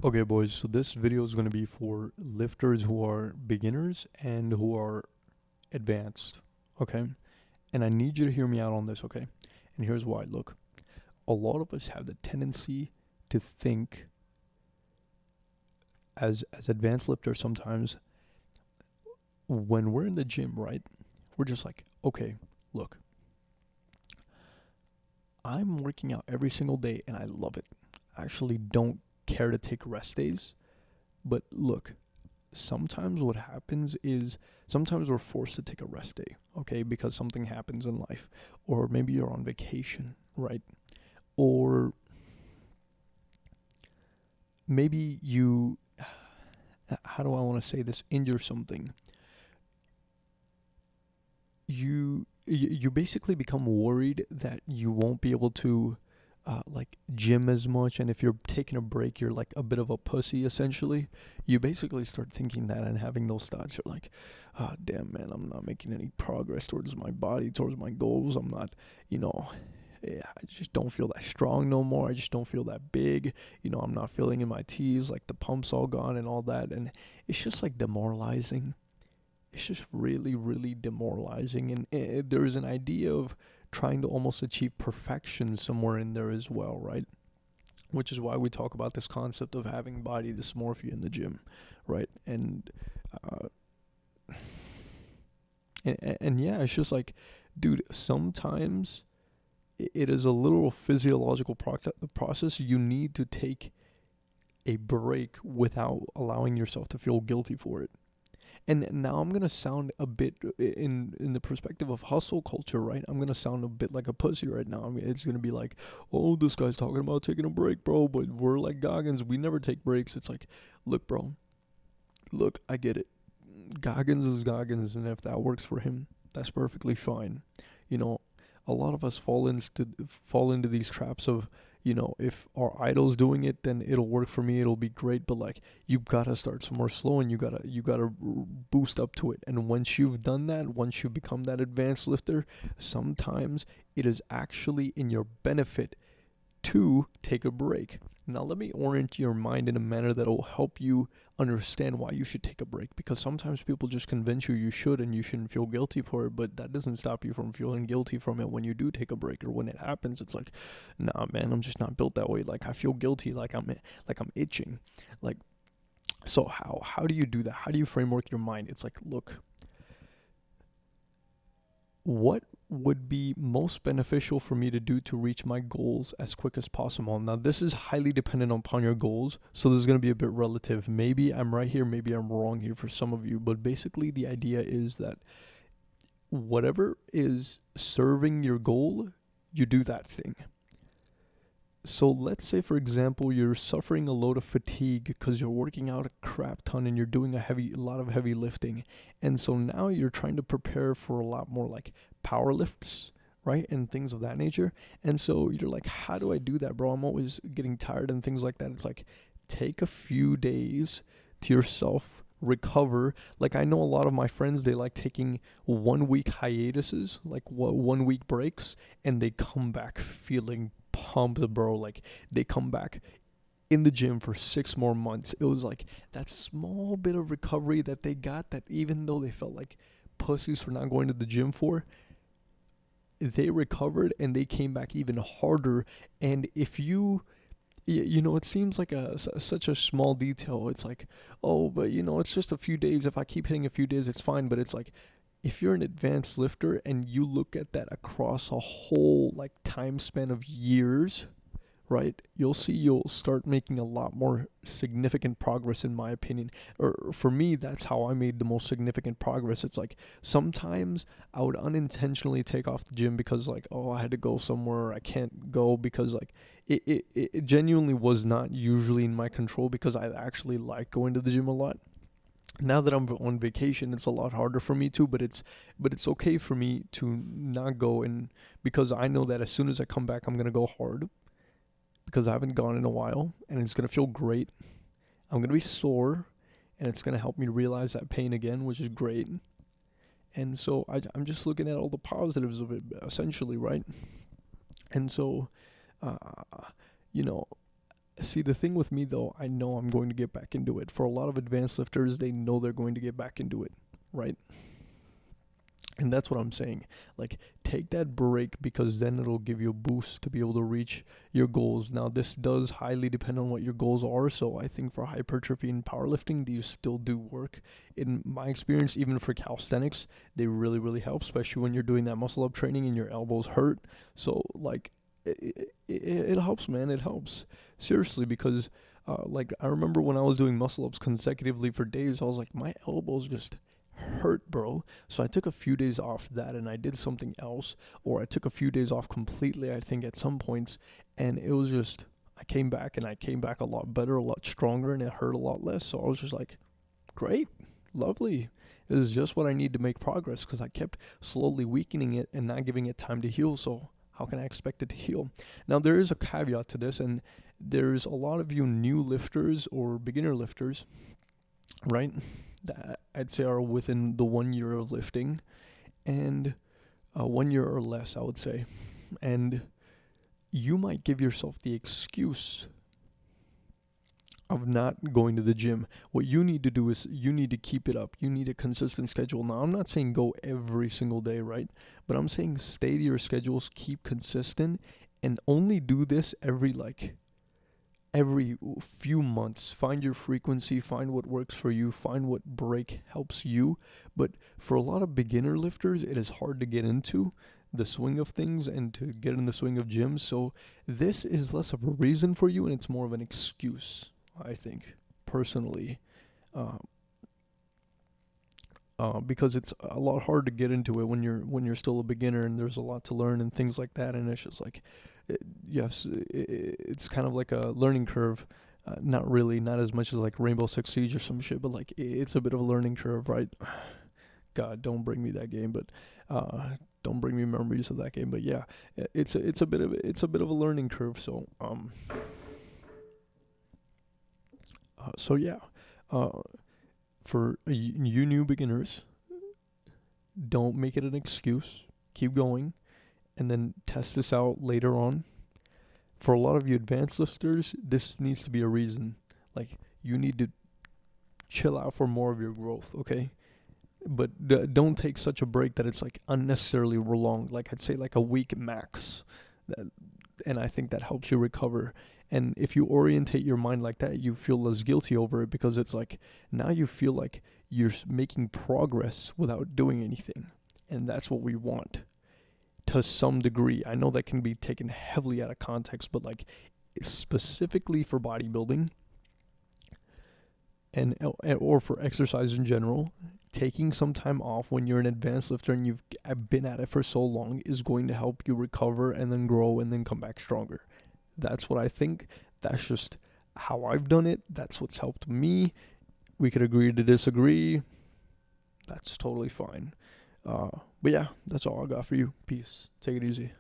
Okay, boys, so this video is going to be for lifters who are beginners and who are advanced, okay? And I need you to hear me out on this, okay? And here's why. Look, a lot of us have the tendency to think as advanced lifters sometimes when we're in the gym, right? We're just like, okay, look, I'm working out every single day and I love it. I actually don't care to take rest days. But look, sometimes what happens is sometimes we're forced to take a rest day, okay, because something happens in life. Or maybe you're on vacation, right? Or maybe you, how do I want to say this, injure something. You basically become worried that you won't be able to like gym as much, and if you're taking a break you're like a bit of a pussy essentially. You basically start thinking that and having those thoughts. You're like, ah, damn man, I'm not making any progress towards my body, towards my goals. I'm not, you know, I just don't feel that strong no more. I just don't feel that big. I'm not feeling in my T's, like the pump's all gone and all that. And it's just like demoralizing. It's just really, really demoralizing. And there's an idea of trying to almost achieve perfection somewhere in there as well, right? Which is why we talk about this concept of having body dysmorphia in the gym, right? Uh, and yeah, it's just like, dude, sometimes it is a literal physiological process. You need to take a break without allowing yourself to feel guilty for it. And now I'm gonna sound a bit in the perspective of hustle culture, right? I'm gonna sound a bit like a pussy right now. I mean, it's gonna be like, oh, this guy's talking about taking a break, bro, but we're like Goggins, we never take breaks. It's like, look, bro, look, I get it. Goggins is Goggins, and if that works for him, that's perfectly fine. You know, a lot of us fall into these traps of, if our idol's doing it, then it'll work for me. It'll be great. But like, you gotta start somewhere slow, and you gotta boost up to it. And once you've done that, once you become that advanced lifter, sometimes it is actually in your benefit to take a break. Now, let me orient your mind in a manner that will help you understand why you should take a break. Because sometimes people just convince you you should and you shouldn't feel guilty for it, but that doesn't stop you from feeling guilty from it when you do take a break or when it happens. It's like, nah, man, I'm just not built that way. Like, I feel guilty, like I'm itching. Like, so how do you do that? How do you framework your mind? It's like, look, what would be most beneficial for me to do to reach my goals as quick as possible? Now, this is highly dependent upon your goals, so this is going to be a bit relative. Maybe I'm right here, maybe I'm wrong here for some of you, but basically, the idea is that whatever is serving your goal, you do that thing. So let's say, for example, you're suffering a load of fatigue because you're working out a crap ton and you're doing a lot of heavy lifting, and so now you're trying to prepare for a lot more like power lifts, right, and things of that nature. And so you're like, how do I do that, bro? I'm always getting tired and things like that. It's like, take a few days to yourself, recover. Like, I know a lot of my friends, they like taking 1 week hiatuses, like 1 week breaks, and they come back feeling pumped, bro. Like, they come back in the gym for 6 more months. It was like that small bit of recovery that they got, that even though they felt like pussies for not going to the gym for, they recovered and they came back even harder. And if it seems like such a small detail. It's like, oh, but it's just a few days. If I keep hitting a few days, it's fine. But it's like, if you're an advanced lifter and you look at that across a whole like time span of years, right, you'll start making a lot more significant progress, in my opinion. Or for me, that's how I made the most significant progress. It's like, sometimes I would unintentionally take off the gym because, like, oh, I had to go somewhere, I can't go because, like, it genuinely was not usually in my control, because I actually like going to the gym a lot. Now that I'm on vacation, it's a lot harder for me to, but it's okay for me to not go, and because I know that as soon as I come back, I'm gonna go hard, because I haven't gone in a while, and it's gonna feel great. I'm gonna be sore, and it's gonna help me realize that pain again, which is great. And so I'm just looking at all the positives of it, essentially, right? And so, uh, you know, See, the thing with me though, I know I'm going to get back into it. For a lot of advanced lifters, they know they're going to get back into it, right? And that's what I'm saying. Like, take that break, because then it'll give you a boost to be able to reach your goals. Now, this does highly depend on what your goals are. So I think for hypertrophy and powerlifting, these still do work. In my experience, even for calisthenics, they really, really help, especially when you're doing that muscle up training and your elbows hurt. So, like, it helps, man. It helps. Seriously, because, like, I remember when I was doing muscle ups consecutively for days, I was like, my elbows just hurt, bro. So I took a few days off that and I did something else, or I took a few days off completely, I think, at some points, and it was just, I came back a lot better, a lot stronger, and it hurt a lot less. So I was just like, great, lovely. This is just what I need to make progress, because I kept slowly weakening it and not giving it time to heal. So how can I expect it to heal? Now, there is a caveat to this, and there's a lot of you new lifters or beginner lifters, right, that I'd say are within the 1 year of lifting, and 1 year or less, I would say. And you might give yourself the excuse of not going to the gym. What you need to do is you need to keep it up. You need a consistent schedule. Now, I'm not saying go every single day, right? But I'm saying stay to your schedules, keep consistent, and only do this every few months. Find your frequency, find what works for you, find what break helps you. But for a lot of beginner lifters, it is hard to get into the swing of things and to get in the swing of gyms. So this is less of a reason for you, and it's more of an excuse, I think, personally. Because it's a lot hard to get into it when you're still a beginner, and there's a lot to learn and things like that, and it's just like, yes, it's kind of like a learning curve. Not really, not as much as like Rainbow Six Siege or some shit, but like it's a bit of a learning curve, right? God, don't bring me that game, but don't bring me memories of that game. But yeah, it's a bit of a learning curve. So yeah, for you new beginners, don't make it an excuse. Keep going, and then test this out later on. For a lot of you advanced lifters, this needs to be a reason. Like, you need to chill out for more of your growth, okay? But don't take such a break that it's like unnecessarily long. Like, I'd say like a week max. And I think that helps you recover. And if you orientate your mind like that, you feel less guilty over it, because it's like now you feel like you're making progress without doing anything. And that's what we want to some degree. I know that can be taken heavily out of context, but like specifically for bodybuilding and or for exercise in general, taking some time off when you're an advanced lifter and you've been at it for so long is going to help you recover and then grow and then come back stronger. That's what I think. That's just how I've done it. That's what's helped me. We could agree to disagree. That's totally fine. But yeah, that's all I got for you. Peace. Take it easy.